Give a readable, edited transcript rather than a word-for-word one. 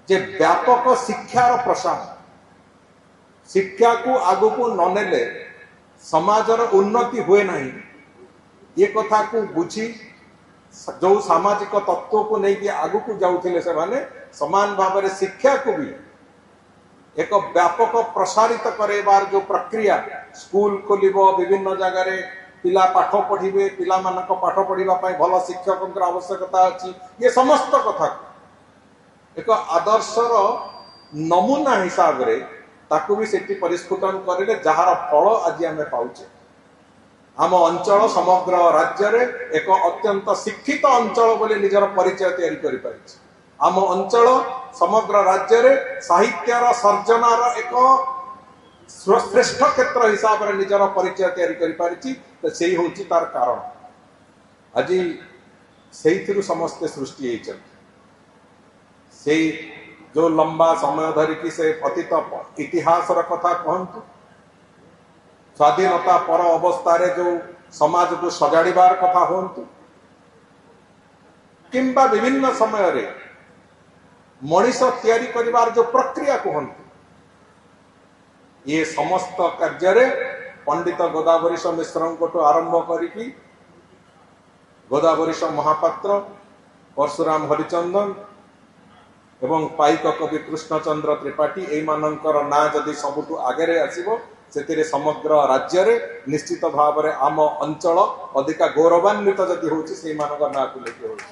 जे व्यापक शिक्षार प्रसार शिक्षा को आगु को ननेले समाजर उन्नति हुए नहीं ये कथा को बुझी जो सामाजिक तत्व को लेकिन आगु को जाऊे से समान भाव में शिक्षा को भी एक व्यापक प्रसारित करेबार जो प्रक्रिया स्कूल खोलिबो विभिन्न जगह पिला पाठ पढ़िबे पिला मानक पाठ पढ़िबा पई भल शिक्षक आवश्यकता अछि ये समस्त कथा एक आदर्शर नमूना हिसाब रे ताकू भी सेठी परिस्फुटन करिले जहार फल आज आम पाउचे आम अंचल समग्र राज्य रे एक अत्यंत शिक्षित अंचल बोले निजर परिचय तैयारी करि पारिछि आम अंचल समग्र राज्य रे साहित्यर सर्जनार एक श्रेष्ठ क्षेत्र हिसाब रे निजर परिचय तैयारी करि पारिछि तो सेही होछि तार कारण आज सेहिथिरु समस्त सृष्टि हेचन से जो लंबा समय धरिकी से अतीत इतिहास कथा कहतु स्वाधीनता पर अवस्था रे जो समाज को सजाड़बार कथा हूँ किंबा विभिन्न समय रे मनीष तैयारी करिवार जो प्रक्रिया कहतु ये समस्त कार्य रे पंडित गोदावरीश मिश्र को आरंभ करी गोदावरीश महापात्र परशुराम हरिचंदन एवं पाइक कवि कृष्णचंद्र त्रिपाठी एई मानकर ना जदि सबुठु आगे आसीबो सेतिरे समग्र राज्य रे निश्चित भाव रे आम अंचल अधिका गौरवान्वित जदि होछि सेई मानकर ना को लेके होछि।